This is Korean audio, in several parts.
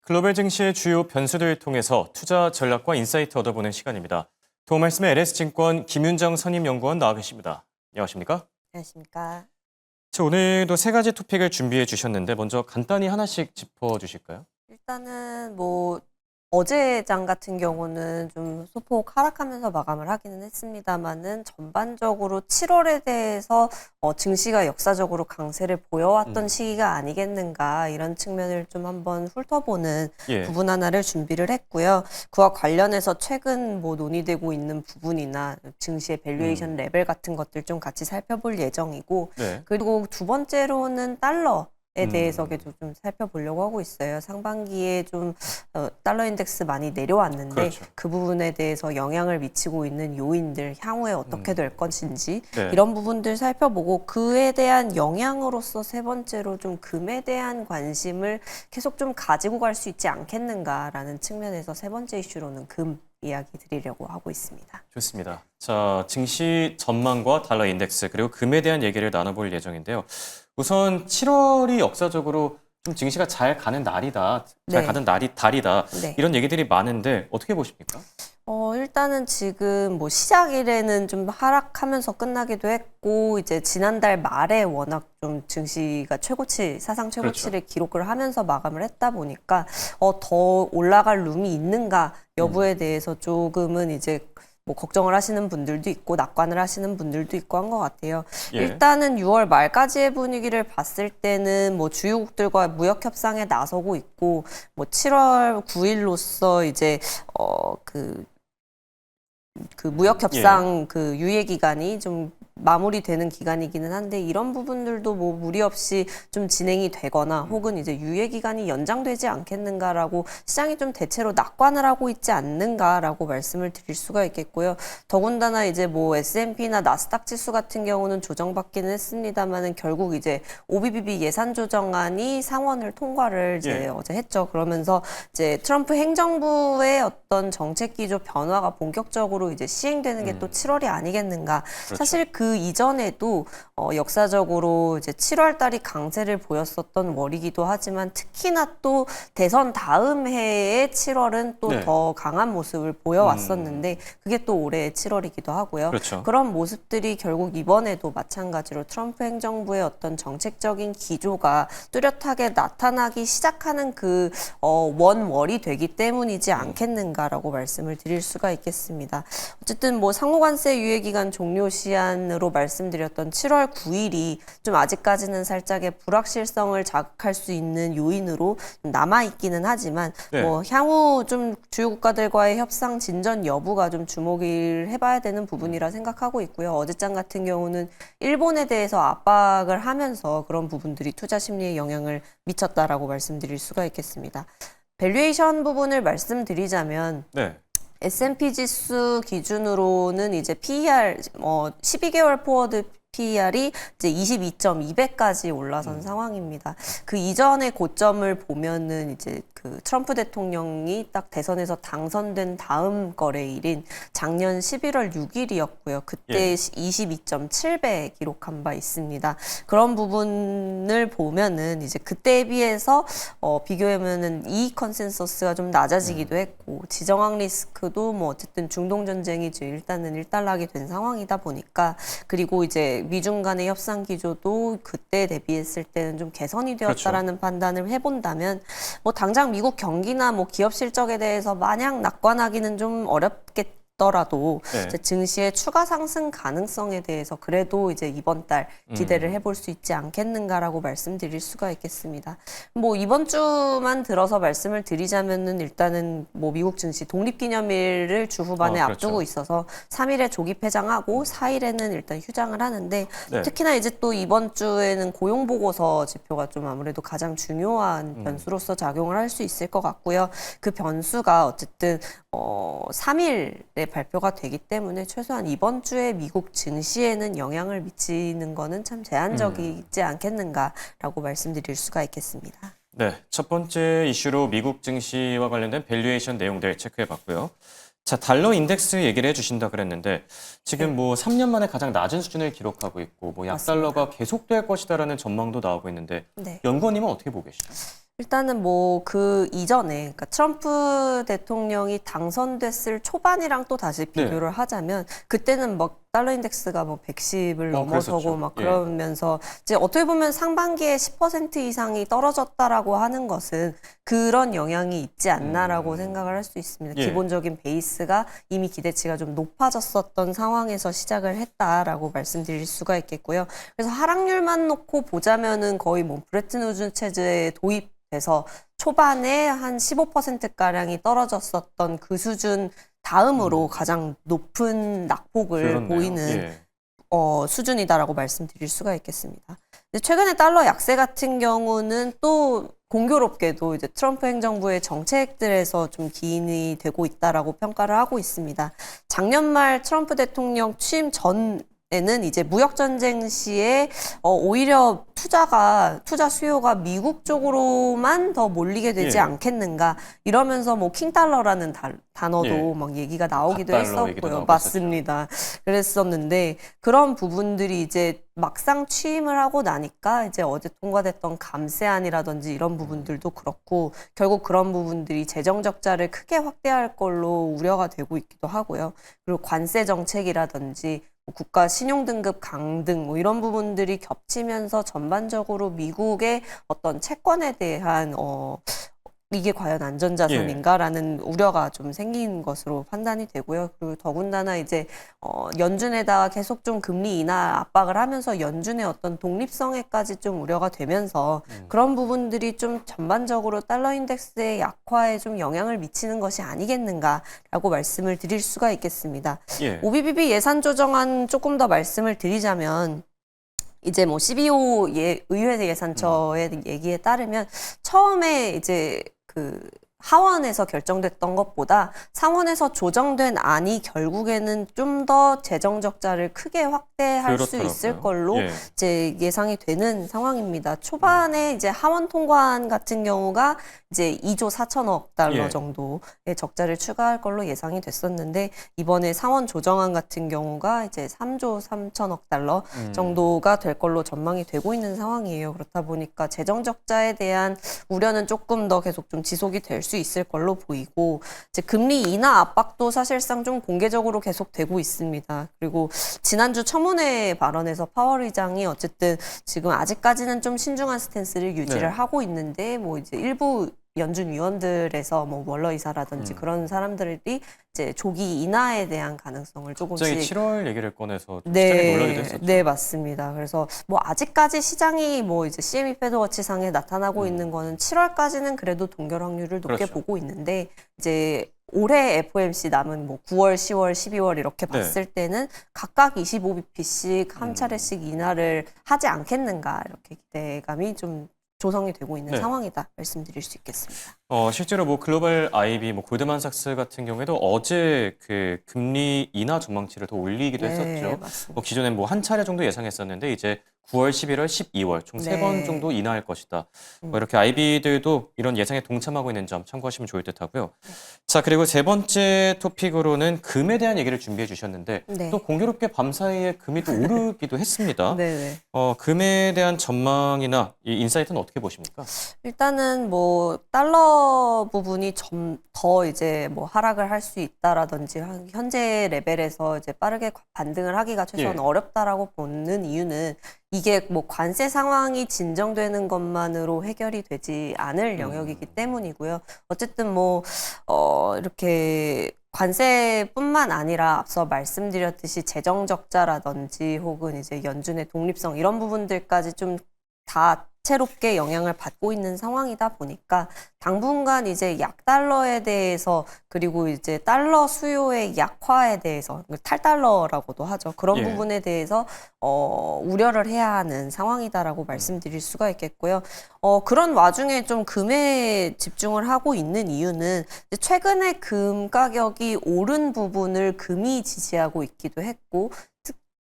글로벌 증시의 주요 변수들을 통해서 투자 전략과 인사이트 얻어보는 시간입니다. 도움 말씀에 LS증권 김윤정 선임연구원 나와 계십니다. 안녕하십니까? 안녕하십니까. 자, 오늘도 세 가지 토픽을 준비해 주셨는데 먼저 간단히 하나씩 짚어주실까요? 일단은 어제장 같은 경우는 좀 소폭 하락하면서 마감을 하기는 했습니다만은 전반적으로 7월에 대해서 증시가 역사적으로 강세를 보여왔던 시기가 아니겠는가 이런 측면을 좀 한번 훑어보는 부분 하나를 준비를 했고요. 그와 관련해서 최근 논의되고 있는 부분이나 증시의 밸류에이션 레벨 같은 것들 좀 같이 살펴볼 예정이고 그리고 두 번째로는 달러에 대해서 좀 살펴보려고 하고 있어요. 상반기에 좀 달러 인덱스 많이 내려왔는데 그 부분에 대해서 영향을 미치고 있는 요인들, 향후에 어떻게 될 것인지 이런 부분들 살펴보고 그에 대한 영향으로서 세 번째로 좀 금에 대한 관심을 계속 좀 가지고 갈 수 있지 않겠는가라는 측면에서 세 번째 이슈로는 금 이야기 드리려고 하고 있습니다. 좋습니다. 자, 증시 전망과 달러 인덱스 그리고 금에 대한 얘기를 나눠볼 예정인데요. 우선 7월이 역사적으로 좀 증시가 잘 가는 날이다, 잘 가는 달이다 이런 얘기들이 많은데 어떻게 보십니까? 일단은 지금 시작일에는 좀 하락하면서 끝나기도 했고 이제 지난달 말에 워낙 좀 증시가 사상 최고치를 기록을 하면서 마감을 했다 보니까 더 올라갈 룸이 있는가 여부에 대해서 조금은 이제 걱정을 하시는 분들도 있고 낙관을 하시는 분들도 있고 한 것 같아요. 일단은 6월 말까지의 분위기를 봤을 때는 주요국들과 무역 협상에 나서고 있고 7월 9일로서 이제 그 무역 협상 그 유예 기간이 좀 마무리되는 기간이기는 한데 이런 부분들도 무리 없이 좀 진행이 되거나 혹은 이제 유예 기간이 연장되지 않겠는가라고 시장이 좀 대체로 낙관을 하고 있지 않는가라고 말씀을 드릴 수가 있겠고요. 더군다나 이제 S&P나 나스닥 지수 같은 경우는 조정받기는 했습니다만은 결국 이제 OBBB 예산 조정안이 상원을 통과를 이제 어제 했죠. 그러면서 이제 트럼프 행정부의 어떤 정책 기조 변화가 본격적으로 이제 시행되는 게 또 7월이 아니겠는가. 사실 그 이전에도 역사적으로 이제 7월 달이 강세를 보였었던 월이기도 하지만 특히나 또 대선 다음 해의 7월은 또 더 강한 모습을 보여왔었는데 그게 또 올해의 7월이기도 하고요. 그런 모습들이 결국 이번에도 마찬가지로 트럼프 행정부의 어떤 정책적인 기조가 뚜렷하게 나타나기 시작하는 그 원월이 되기 때문이지 않겠는가라고 말씀을 드릴 수가 있겠습니다. 어쨌든 상호관세 유예 기간 종료 시한으로 말씀드렸던 7월 9일이 좀 아직까지는 살짝의 불확실성을 자극할 수 있는 요인으로 남아있기는 하지만 향후 좀 주요 국가들과의 협상 진전 여부가 좀 주목을 해봐야 되는 부분이라 생각하고 있고요. 어제장 같은 경우는 일본에 대해서 압박을 하면서 그런 부분들이 투자 심리에 영향을 미쳤다라고 말씀드릴 수가 있겠습니다. 밸류에이션 부분을 말씀드리자면 S&P 지수 기준으로는 이제 PER 12개월 포워드 PER이 이제 22.2배까지 올라선 상황입니다. 그 이전의 고점을 보면은 이제 그 트럼프 대통령이 딱 대선에서 당선된 다음 거래일인 작년 11월 6일이었고요. 그때 22.7배 기록한 바 있습니다. 그런 부분을 보면은 이제 그때에 비해서 비교하면은 이익 컨센서스가 좀 낮아지기도 했고 지정학 리스크도 어쨌든 중동 전쟁이 일단은 일단락이 된 상황이다 보니까 그리고 이제 미중 간의 협상 기조도 그때 대비했을 때는 좀 개선이 되었다라는 판단을 해본다면 당장 미국 경기나 기업 실적에 대해서 마냥 낙관하기는 좀 어렵겠더라도 이제 증시의 추가 상승 가능성에 대해서 그래도 이제 이번 달 기대를 해볼 수 있지 않겠는가라고 말씀드릴 수가 있겠습니다. 이번 주만 들어서 말씀을 드리자면은 일단은 미국 증시 독립기념일을 주 후반에 앞두고 있어서 3일에 조기 폐장하고 4일에는 일단 휴장을 하는데 특히나 이제 또 이번 주에는 고용보고서 지표가 좀 아무래도 가장 중요한 변수로서 작용을 할 수 있을 것 같고요. 그 변수가 어쨌든 3일에 발표가 되기 때문에 최소한 이번 주에 미국 증시에는 영향을 미치는 거는 참 제한적이지 않겠는가라고 말씀드릴 수가 있겠습니다. 첫 번째 이슈로 미국 증시와 관련된 밸류에이션 내용들 체크해봤고요. 자, 달러 인덱스 얘기를 해주신다 그랬는데 지금 3년 만에 가장 낮은 수준을 기록하고 있고 약달러가 계속될 것이다라는 전망도 나오고 있는데 연구원님은 어떻게 보고 계시죠? 일단은 뭐 그 이전에 그러니까 트럼프 대통령이 당선됐을 초반이랑 또 다시 비교를 하자면 그때는 막 달러 인덱스가 뭐 110을 넘어서고 그랬었죠. 막 예. 그러면서 이제 어떻게 보면 상반기에 10% 이상이 떨어졌다라고 하는 것은 그런 영향이 있지 않나라고 생각을 할 수 있습니다. 예. 기본적인 베이스가 이미 기대치가 좀 높아졌었던 상황에서 시작을 했다라고 말씀드릴 수가 있겠고요. 그래서 하락률만 놓고 보자면은 거의 뭐 브레튼 우즈 체제에 도입돼서 초반에 한 15%가량이 떨어졌었던 그 수준 다음으로 가장 높은 낙폭을 그렇네요. 보이는 예. 수준이다라고 말씀드릴 수가 있겠습니다. 근데 최근에 달러 약세 같은 경우는 또 공교롭게도 이제 트럼프 행정부의 정책들에서 좀 기인이 되고 있다라고 평가를 하고 있습니다. 작년 말 트럼프 대통령 취임 전에는 이제 무역 전쟁 시에 오히려 투자 수요가 미국 쪽으로만 더 몰리게 되지 예. 않겠는가 이러면서 뭐 킹달러라는 단어도 예. 막 얘기가 나오기도 갓달러 얘기도 했었고요. 나오고 맞습니다. 그랬었는데 그런 부분들이 이제 막상 취임을 하고 나니까 이제 어제 통과됐던 감세안이라든지 이런 부분들도 그렇고 결국 그런 부분들이 재정 적자를 크게 확대할 걸로 우려가 되고 있기도 하고요. 그리고 관세 정책이라든지 국가 신용등급 강등 뭐 이런 부분들이 겹치면서 전반적으로 미국의 어떤 채권에 대한 이게 과연 안전자산인가라는 우려가 좀 생긴 것으로 판단이 되고요. 그리고 더군다나 이제 연준에다가 계속 좀 금리 인하 압박을 하면서 연준의 어떤 독립성에까지 좀 우려가 되면서 그런 부분들이 좀 전반적으로 달러 인덱스의 약화에 좀 영향을 미치는 것이 아니겠는가라고 말씀을 드릴 수가 있겠습니다. 예. OBBB 예산 조정안 조금 더 말씀을 드리자면 이제 뭐 CBO 의회 예산처의 얘기에 따르면 처음에 이제 그 하원에서 결정됐던 것보다 상원에서 조정된 안이 결국에는 좀 더 재정 적자를 크게 확대할 수 있을 그렇더라고요. 걸로 예. 이제 예상이 되는 상황입니다. 초반에 이제 하원 통과안 같은 경우가 이제 2조 4천억 달러 예. 정도의 적자를 추가할 걸로 예상이 됐었는데 이번에 상원 조정안 같은 경우가 이제 3조 3천억 달러 정도가 될 걸로 전망이 되고 있는 상황이에요. 그렇다 보니까 재정 적자에 대한 우려는 조금 더 계속 좀 지속이 될 수 있을 걸로 보이고 이제 금리 인하 압박도 사실상 좀 공개적으로 계속 되고 있습니다. 그리고 지난주 청문회 발언에서 파월 의장이 어쨌든 지금 아직까지는 좀 신중한 스탠스를 유지를 네. 하고 있는데 뭐 이제 일부 연준 위원들에서 뭐 월러 이사라든지 그런 사람들이 이제 조기 인하에 대한 가능성을 갑자기 조금씩 7월 얘기를 꺼내서 좀 시장에 놀라기도 했었죠. 네, 맞습니다. 그래서 뭐 아직까지 시장이 뭐 이제 CME 패드워치상에 나타나고 있는 거는 7월까지는 그래도 동결 확률을 높게 그렇죠. 보고 있는데 이제 올해 FOMC 남은 뭐 9월, 10월, 12월 이렇게 네. 봤을 때는 각각 25bp씩 한 차례씩 인하를 하지 않겠는가 이렇게 기대감이 좀 조성이 되고 있는 네. 상황이다 말씀드릴 수 있겠습니다. 실제로 뭐 글로벌 IB, 뭐 골드만삭스 같은 경우에도 어제 그 금리 인하 전망치를 더 올리기도 했었죠. 맞습니다. 기존엔 뭐 한 차례 정도 예상했었는데 이제 9월, 11월, 12월 총 세 번 네. 정도 인하할 것이다. 뭐 이렇게 IB들도 이런 예상에 동참하고 있는 점 참고하시면 좋을 듯하고요. 자, 그리고 세 번째 토픽으로는 금에 대한 얘기를 준비해 주셨는데 네. 또 공교롭게 밤사이에 금이 또 오르기도 했습니다. 네네. 금에 대한 전망이나 이 인사이트는 어떻게 보십니까? 일단은 뭐 달러 부분이 좀 더 이제 뭐 하락을 할 수 있다라든지 현재 레벨에서 이제 빠르게 반등을 하기가 최소한 예. 어렵다라고 보는 이유는 이게 뭐 관세 상황이 진정되는 것만으로 해결이 되지 않을 영역이기 때문이고요. 어쨌든 뭐 이렇게 관세뿐만 아니라 앞서 말씀드렸듯이 재정 적자라든지 혹은 이제 연준의 독립성 이런 부분들까지 좀 다채롭게 영향을 받고 있는 상황이다 보니까 당분간 이제 약달러에 대해서 그리고 이제 달러 수요의 약화에 대해서 탈달러라고도 하죠. 그런 예. 부분에 대해서 우려를 해야 하는 상황이다라고 말씀드릴 수가 있겠고요. 그런 와중에 좀 금에 집중을 하고 있는 이유는 최근에 금 가격이 오른 부분을 금이 지지하고 있기도 했고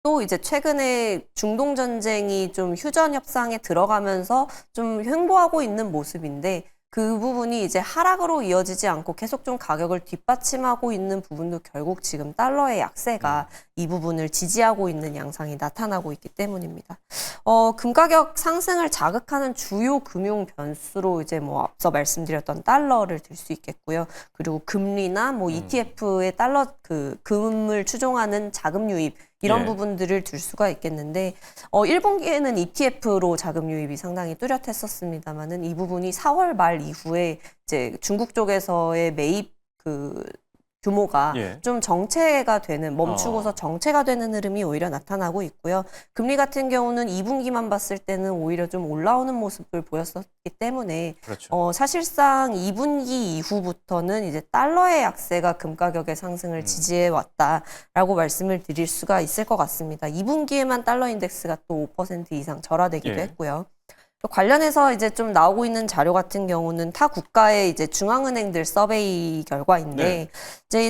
또 이제 최근에 중동 전쟁이 좀 휴전 협상에 들어가면서 좀 횡보하고 있는 모습인데 그 부분이 이제 하락으로 이어지지 않고 계속 좀 가격을 뒷받침하고 있는 부분도 결국 지금 달러의 약세가 이 부분을 지지하고 있는 양상이 나타나고 있기 때문입니다. 금 가격 상승을 자극하는 주요 금융 변수로 이제 뭐 앞서 말씀드렸던 달러를 들 수 있겠고요. 그리고 금리나 뭐 ETF의 달러 그 금을 추종하는 자금 유입 이런 예. 부분들을 들 수가 있겠는데 1분기에는 ETF로 자금 유입이 상당히 뚜렷했었습니다만은 이 부분이 4월 말 이후에 이제 중국 쪽에서의 매입 그 규모가 예. 좀 정체가 되는 멈추고서 정체가 되는 흐름이 오히려 나타나고 있고요. 금리 같은 경우는 2분기만 봤을 때는 오히려 좀 올라오는 모습을 보였었기 때문에 그렇죠. 사실상 2분기 이후부터는 이제 달러의 약세가 금 가격의 상승을 지지해 왔다라고 말씀을 드릴 수가 있을 것 같습니다. 2분기에만 달러 인덱스가 또 5% 이상 절하되기도 예. 했고요. 관련해서 이제 좀 나오고 있는 자료 같은 경우는 타 국가의 이제 중앙은행들 서베이 결과인데 네. 이제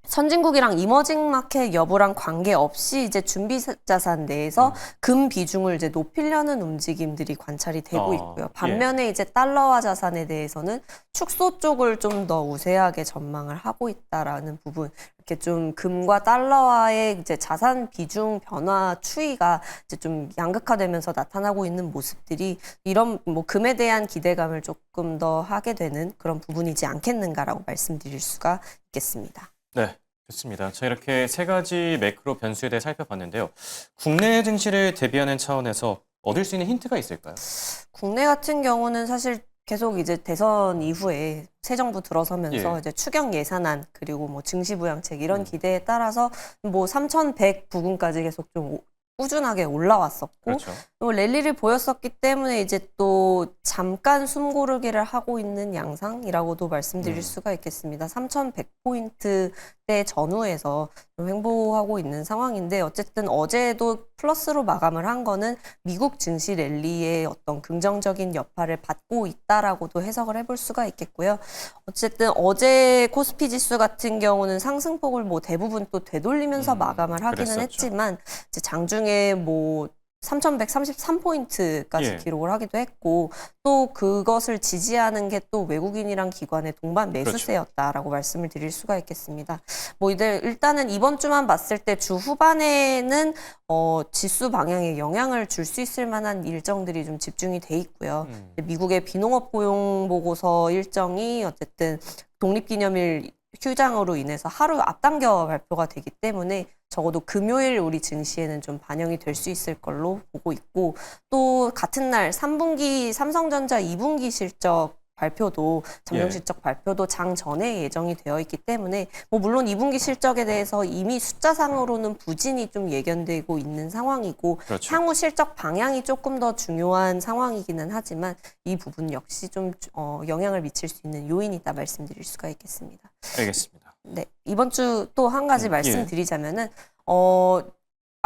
선진국이랑 이머징 마켓 여부랑 관계없이 이제 준비 자산 내에서 금 비중을 이제 높이려는 움직임들이 관찰이 되고 있고요. 반면에 이제 달러화 자산에 대해서는 축소 쪽을 좀 더 우세하게 전망을 하고 있다라는 부분. 이렇게 좀 금과 달러화의 이제 자산 비중 변화 추이가 이제 좀 양극화되면서 나타나고 있는 모습들이 이런 뭐 금에 대한 기대감을 조금 더 하게 되는 그런 부분이지 않겠는가라고 말씀드릴 수가 있겠습니다. 네, 좋습니다. 자, 이렇게 세 가지 매크로 변수에 대해 살펴봤는데요. 국내 증시를 대비하는 차원에서 얻을 수 있는 힌트가 있을까요? 국내 같은 경우는 사실 계속 이제 대선 이후에 새 정부 들어서면서 예. 이제 추경 예산안 그리고 뭐 증시 부양책 이런 기대에 따라서 뭐 3,100 부근까지 계속 좀 꾸준하게 올라왔었고 그렇죠. 또 랠리를 보였었기 때문에 이제 또 잠깐 숨고르기를 하고 있는 양상이라고도 말씀드릴 수가 있겠습니다. 3,100포인트대 전후에서 좀 횡보하고 있는 상황인데 어쨌든 어제도 플러스로 마감을 한 거는 미국 증시 랠리의 어떤 긍정적인 여파를 받고 있다라고도 해석을 해볼 수가 있겠고요. 어쨌든 어제 코스피 지수 같은 경우는 상승폭을 뭐 대부분 또 되돌리면서 마감을 하기는 그랬었죠. 했지만 이제 장중에 뭐 3,133포인트까지 예. 기록을 하기도 했고 또 그것을 지지하는 게 또 외국인이랑 기관의 동반 매수세였다라고 말씀을 드릴 수가 있겠습니다. 뭐 일단은 이번 주만 봤을 때 주 후반에는 지수 방향에 영향을 줄 수 있을 만한 일정들이 좀 집중이 돼 있고요. 미국의 비농업 고용 보고서 일정이 어쨌든 독립기념일 휴장으로 인해서 하루 앞당겨 발표가 되기 때문에 적어도 금요일 우리 증시에는 좀 반영이 될 수 있을 걸로 보고 있고 또 같은 날 3분기 삼성전자 2분기 실적 발표도 잠정 실적 발표도 장 전에 예정이 되어 있기 때문에 뭐 물론 2분기 실적에 대해서 이미 숫자상으로는 부진이 좀 예견되고 있는 상황이고 그렇죠. 향후 실적 방향이 조금 더 중요한 상황이기는 하지만 이 부분 역시 좀 영향을 미칠 수 있는 요인이다 말씀드릴 수가 있겠습니다. 알겠습니다. 네, 이번 주 또 한 가지 예. 말씀드리자면은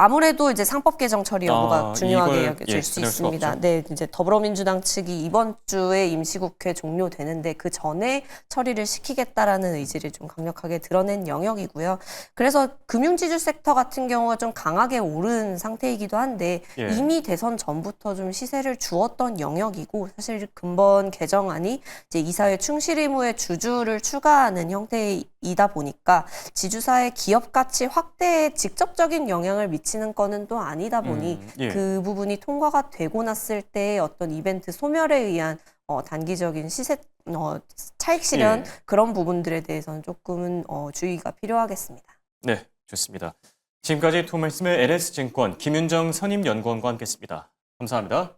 아무래도 이제 상법 개정 처리 여부가 중요하게 이걸, 여겨질 수 지날 수가 있습니다. 없죠. 네, 이제 더불어민주당 측이 이번 주에 임시국회 종료되는데 그 전에 처리를 시키겠다라는 의지를 좀 강력하게 드러낸 영역이고요. 그래서 금융지주 섹터 같은 경우가 좀 강하게 오른 상태이기도 한데 예. 이미 대선 전부터 좀 시세를 주었던 영역이고 사실 근본 개정안이 이제 이사회 충실 의무의 주주를 추가하는 형태이다 보니까 지주사의 기업 가치 확대에 직접적인 영향을 미치는 거는 또 아니다 보니 예. 그 부분이 통과가 되고 났을 때 어떤 이벤트 소멸에 의한 단기적인 시세 차익 실현 그런 부분들에 대해서는 조금은 주의가 필요하겠습니다. 네, 좋습니다. 지금까지 도움 말씀을 LS증권 김윤정 선임연구원과 함께했습니다. 감사합니다.